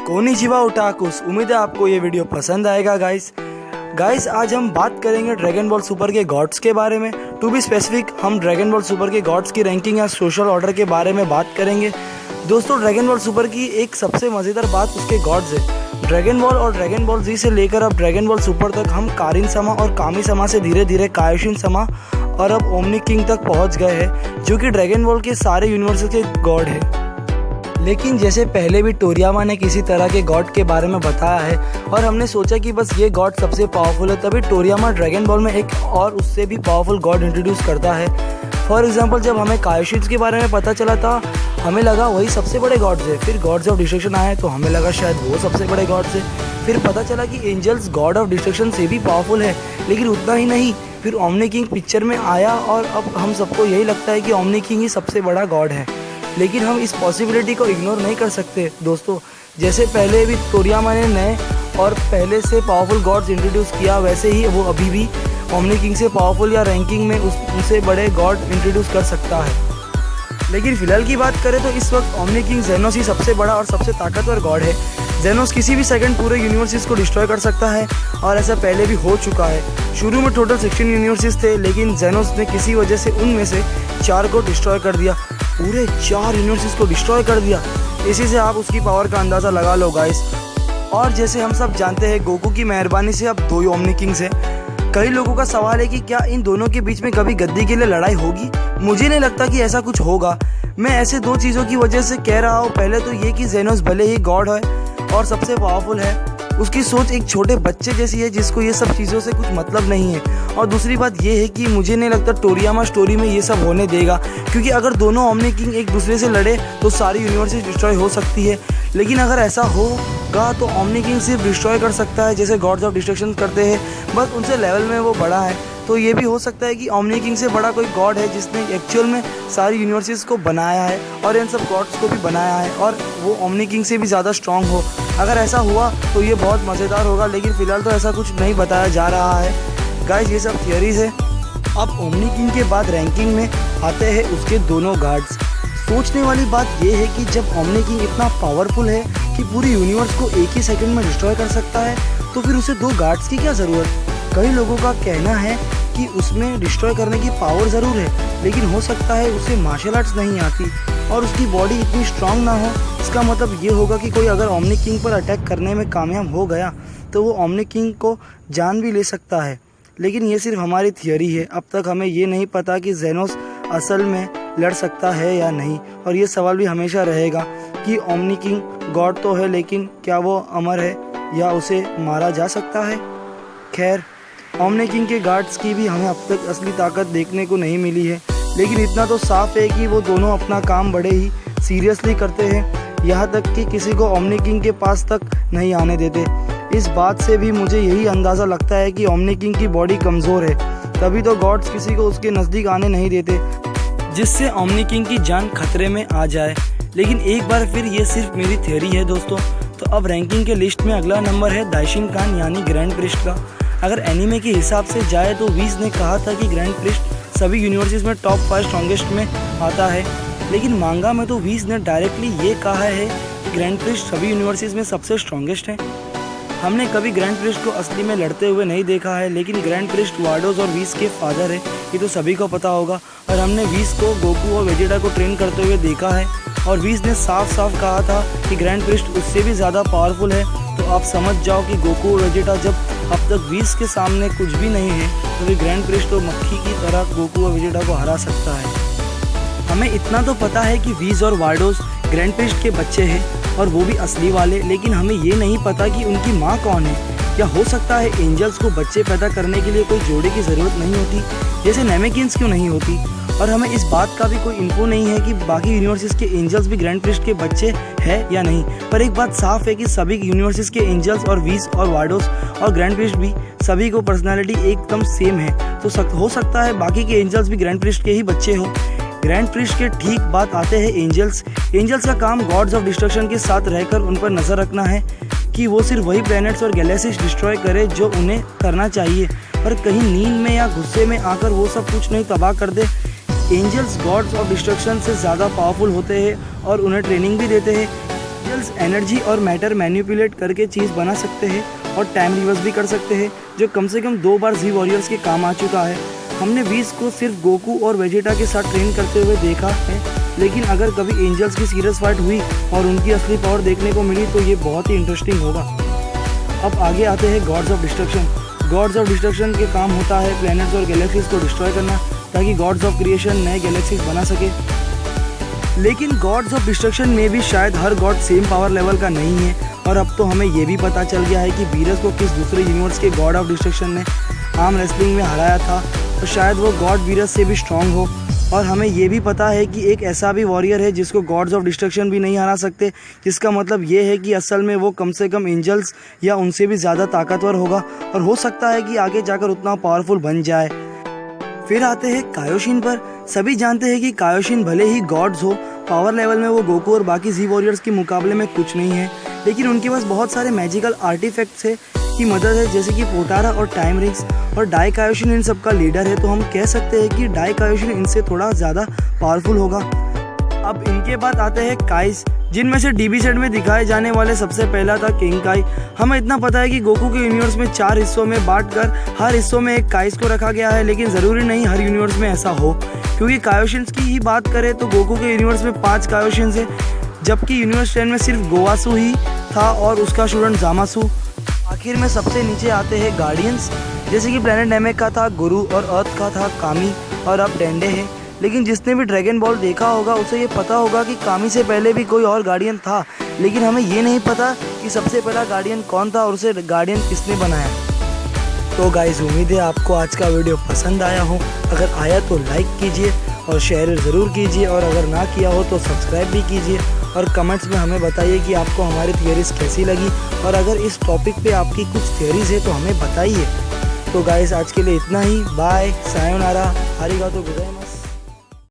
Konnichiwa ओटाकुस। उम्मीद है आपको ये वीडियो पसंद आएगा गाइस आज हम बात करेंगे ड्रैगन बॉल सुपर के गॉड्स के बारे में। टू बी स्पेसिफिक हम ड्रैगन बॉल सुपर के गॉड्स की रैंकिंग या सोशल ऑर्डर के बारे में बात करेंगे। दोस्तों, ड्रैगन बॉल सुपर की एक सबसे मज़ेदार बात उसके गॉड्स है। ड्रैगन बॉल और ड्रैगन बॉल जी से लेकर अब ड्रैगन बॉल सुपर तक हम कारिन समा और कामी समा से धीरे धीरे कायोशिन समा और अब ओमनी किंग तक पहुंच गए हैं, जो कि ड्रैगन बॉल के सारे यूनिवर्स के गॉड है। लेकिन जैसे पहले भी टोरियामा ने किसी तरह के गॉड के बारे में बताया है और हमने सोचा कि बस ये गॉड सबसे पावरफुल है, तभी टोरियामा ड्रैगन बॉल में एक और उससे भी पावरफुल गॉड इंट्रोड्यूस करता है। फॉर एग्जांपल, जब हमें कायोशिन के बारे में पता चला था हमें लगा वही सबसे बड़े गॉड्स है। फिर गॉड्स ऑफ डिस्ट्रक्शन आए तो हमें लगा शायद वो सबसे बड़े गॉड्स है। फिर पता चला कि एंजल्स गॉड ऑफ डिस्ट्रक्शन से भी पावरफुल है। लेकिन उतना ही नहीं, फिर ओमनी किंग पिक्चर में आया और अब हम सबको यही लगता है कि ओमनी किंग ही सबसे बड़ा गॉड है। लेकिन हम इस पॉसिबिलिटी को इग्नोर नहीं कर सकते दोस्तों। जैसे पहले भी टोरियामा ने नए और पहले से पावरफुल गॉड्स इंट्रोड्यूस किया, वैसे ही वो अभी भी ओमनी किंग से पावरफुल या रैंकिंग में उनसे बड़े गॉड इंट्रोड्यूस कर सकता है। लेकिन फिलहाल की बात करें तो इस वक्त ओमनी किंग जेनोस ही सबसे बड़ा और सबसे ताकतवर गॉड है। जेनोस किसी भी सेकंड पूरे यूनिवर्सेस को डिस्ट्रॉय कर सकता है और ऐसा पहले भी हो चुका है। शुरू में टोटल 16 यूनिवर्सेस थे, लेकिन जेनोस ने किसी वजह से उनमें से 4 को डिस्ट्रॉय कर दिया। पूरे 4 यूनिवर्सेस को डिस्ट्रॉय कर दिया। इसी से आप उसकी पावर का अंदाज़ा लगा लो गाइस। और जैसे हम सब जानते हैं, गोकू की मेहरबानी से अब 2 ओमनी किंग्स हैं। कई लोगों का सवाल है कि क्या इन दोनों के बीच में कभी गद्दी के लिए लड़ाई होगी। मुझे नहीं लगता कि ऐसा कुछ होगा। मैं ऐसे 2 चीज़ों की वजह से कह रहा हूँ। पहले तो ये कि जेनोस भले ही गॉड है और सबसे पावरफुल है, उसकी सोच एक छोटे बच्चे जैसी है जिसको ये सब चीज़ों से कुछ मतलब नहीं है। और दूसरी बात ये है कि मुझे नहीं लगता टोरियामा स्टोरी में ये सब होने देगा, क्योंकि अगर दोनों ओमनी किंग एक दूसरे से लड़े तो सारी यूनिवर्सेस डिस्ट्रॉय हो सकती है। लेकिन अगर ऐसा होगा तो ओमनी किंग सिर्फ डिस्ट्रॉय कर सकता है जैसे गॉड्स ऑफ डिस्ट्रक्शन करते हैं, बस उनसे लेवल में वो बड़ा है। तो ये भी हो सकता है कि ओमनी किंग से बड़ा कोई गॉड है जिसने एक्चुअल में सारी यूनिवर्सेस को बनाया है और इन सब गॉड्स को भी बनाया है और वो ओमनी किंग से भी ज़्यादा स्ट्रांग हो। अगर ऐसा हुआ तो ये बहुत मज़ेदार होगा, लेकिन फ़िलहाल तो ऐसा कुछ नहीं बताया जा रहा है गाइस। ये सब थियरीज है। अब ओमनी किंग के बाद रैंकिंग में आते हैं उसके दोनों गार्ड्स। सोचने वाली बात यह है कि जब ओमनी किंग इतना पावरफुल है कि पूरी यूनिवर्स को एक ही सेकंड में डिस्ट्रॉय कर सकता है, तो फिर उसे 2 गार्ड्स की क्या ज़रूरत। कई लोगों का कहना है कि उसमें डिस्ट्रॉय करने की पावर ज़रूर है, लेकिन हो सकता है उसे मार्शल आर्ट्स नहीं आती और उसकी बॉडी इतनी स्ट्रांग ना हो। इसका मतलब ये होगा कि कोई अगर ओमनी किंग पर अटैक करने में कामयाब हो गया तो वो ओमनी किंग को जान भी ले सकता है। लेकिन ये सिर्फ हमारी थियरी है। अब तक हमें ये नहीं पता कि जेनोस असल में लड़ सकता है या नहीं, और ये सवाल भी हमेशा रहेगा कि ओमनी किंग गॉड तो है, लेकिन क्या वो अमर है या उसे मारा जा सकता है। खैर, ओमनी किंग के गार्ड्स की भी हमें अब तक असली ताकत देखने को नहीं मिली है, लेकिन इतना तो साफ है कि वो दोनों अपना काम बड़े ही सीरियसली करते हैं, यहाँ तक कि किसी को ओमनी किंग के पास तक नहीं आने देते। इस बात से भी मुझे यही अंदाज़ा लगता है कि ओमनी किंग की बॉडी कमज़ोर है, तभी तो गॉड्स किसी को उसके नज़दीक आने नहीं देते, जिससे ओमनी किंग की जान खतरे में आ जाए। लेकिन एक बार फिर ये सिर्फ मेरी थ्योरी है दोस्तों। तो अब रैंकिंग के लिस्ट में अगला नंबर है दाइशिन कान यानी ग्रैंड प्रिस्ट का। अगर एनीमे के हिसाब से जाए तो वीज ने कहा था कि ग्रैंड प्रिस्ट सभी यूनिवर्सेस में टॉप 5 स्ट्रॉन्गेस्ट में आता है, लेकिन मांगा में तो वीज ने डायरेक्टली ये कहा है कि ग्रैंड प्रिस्ट सभी यूनिवर्सेस में सबसे स्ट्रॉन्गेस्ट है। हमने कभी ग्रैंड प्रिस्ट को असली में लड़ते हुए नहीं देखा है, लेकिन ग्रैंड प्रिस्ट वार्डोस और वीज के फादर है, ये तो सभी को पता होगा। और हमने वीज को गोकू और वेजिटा को ट्रेन करते हुए देखा है, और वीज ने साफ साफ कहा था कि ग्रैंड प्रिस्ट उससे भी ज़्यादा पावरफुल है। तो आप समझ जाओ कि गोकू और वेजिटा जब अब तक वीज के सामने कुछ भी नहीं है, तो फिर ग्रैंड प्रिस्ट तो मक्खी की तरह गोकू और वेजिटा को हरा सकता है। हमें इतना तो पता है कि वीज और वार्डोस ग्रैंड प्रिस्ट के बच्चे हैं और वो भी असली वाले, लेकिन हमें ये नहीं पता कि उनकी माँ कौन है। या हो सकता है एंजल्स को बच्चे पैदा करने के लिए कोई जोड़े की ज़रूरत नहीं होती, जैसे नेमेकिन्स क्यों नहीं होती। और हमें इस बात का भी कोई इन्फो नहीं है कि बाकी यूनिवर्सेस के एंजल्स भी ग्रैंड प्रिस्ट के बच्चे हैं या नहीं। पर एक बात साफ है कि सभी यूनिवर्सेस के एंजल्स और वीज और वार्डोस और ग्रैंड प्रिस्ट भी सभी को पर्सनालिटी एकदम सेम है। तो हो सकता है बाकी के एंजल्स भी ग्रैंड प्रिस्ट के ही बच्चे हो। ग्रैंड प्रिस्ट के ठीक बात आते हैं एंजल्स का काम गॉड्स ऑफ डिस्ट्रक्शन के साथ रहकर उन पर नज़र रखना है कि वो सिर्फ वही प्लैनेट्स और गैलेक्सीज डिस्ट्रॉय करे जो उन्हें करना चाहिए, पर कहीं नींद में या गुस्से में आकर वो सब कुछ नहीं तबाह कर दे। एंजल्स गॉड्स ऑफ डिस्ट्रक्शन से ज़्यादा पावरफुल होते हैं और उन्हें ट्रेनिंग भी देते हैं। एंजल्स एनर्जी और मैटर मैनिपुलेट करके चीज़ बना सकते हैं और टाइम रिवर्स भी कर सकते हैं, जो कम से कम 2 बार जी वॉरियर्स के काम आ चुका है। हमने व्हीज को सिर्फ गोकू और वेजिटा के साथ ट्रेन करते हुए देखा है, लेकिन अगर कभी एंजल्स की सीरियस फाइट हुई और उनकी असली पावर देखने को मिली तो ये बहुत ही इंटरेस्टिंग होगा। अब आगे आते हैं God's of destruction. God's of destruction के काम होता है प्लैनेट्स और गैलेक्सीज को डिस्ट्रॉय करना, ताकि गॉड्स ऑफ क्रिएशन नए गैलेक्सीज बना सके। लेकिन गॉड्स ऑफ डिस्ट्रक्शन में भी शायद हर गॉड सेम पावर लेवल का नहीं है, और अब तो हमें ये भी पता चल गया है कि वीरस को किस दूसरे यूनिवर्स के गॉड ऑफ डिस्ट्रक्शन ने आर्म रेसलिंग में हराया था, और शायद वो गॉड वीरस से भी स्ट्रांग हो। और हमें ये भी पता है कि एक ऐसा भी वॉरियर है जिसको गॉड्स ऑफ डिस्ट्रक्शन भी नहीं हरा सकते, जिसका मतलब ये है कि असल में वो कम से कम एंजल्स या उनसे भी ज़्यादा ताकतवर होगा, और हो सकता है कि आगे जाकर उतना पावरफुल बन जाए। फिर आते हैं कायोशिन पर। सभी जानते हैं कि कायोशिन भले ही गॉड्स हो, पावर लेवल में वो गोकू और बाकी जी वॉरियर्स के मुकाबले में कुछ नहीं है, लेकिन उनके पास बहुत सारे मैजिकल आर्टिफैक्ट्स है की मदद है, जैसे कि पोटारा और टाइम रिंग्स, और डाई कायोशिन इन सब का लीडर है, तो हम कह सकते हैं कि डाई कायोशिन इनसे थोड़ा ज़्यादा पावरफुल होगा। अब इनके बाद आते हैं काइस, जिनमें से डीबी सेट में दिखाए जाने वाले सबसे पहला था किंग काई। हमें इतना पता है कि गोकू के यूनिवर्स में 4 हिस्सों में बांटकर हर हिस्सों में एक काइस को रखा गया है, लेकिन ज़रूरी नहीं हर यूनिवर्स में ऐसा हो, क्योंकि कायोशिन्स की ही बात करें तो गोकू के यूनिवर्स में 5 कायोशिन्स हैं, जबकि यूनिवर्स 10 में सिर्फ गोवासू ही था और उसका स्टूडेंट जामासू। आखिर में सबसे नीचे आते हैं गार्डियंस, जैसे कि प्लेनेट नेमेक का था गुरु और अर्थ का था कामी, और अब डेंडे है। लेकिन जिसने भी ड्रैगन बॉल देखा होगा उसे ये पता होगा कि कामी से पहले भी कोई और गार्डियन था, लेकिन हमें ये नहीं पता कि सबसे पहला गार्डियन कौन था और उसे गार्डियन किसने बनाया। तो गाइस, उम्मीद है आपको आज का वीडियो पसंद आया हो। अगर आया तो लाइक कीजिए और शेयर ज़रूर कीजिए, और अगर ना किया हो तो सब्सक्राइब भी कीजिए, और कमेंट्स में हमें बताइए कि आपको हमारी थियरीज कैसी लगी, और अगर इस टॉपिक पे आपकी कुछ थियरीज है तो हमें बताइए। तो गाइस, आज के लिए इतना ही। Bye, sayonara, आरिगातो गोजाइमासु।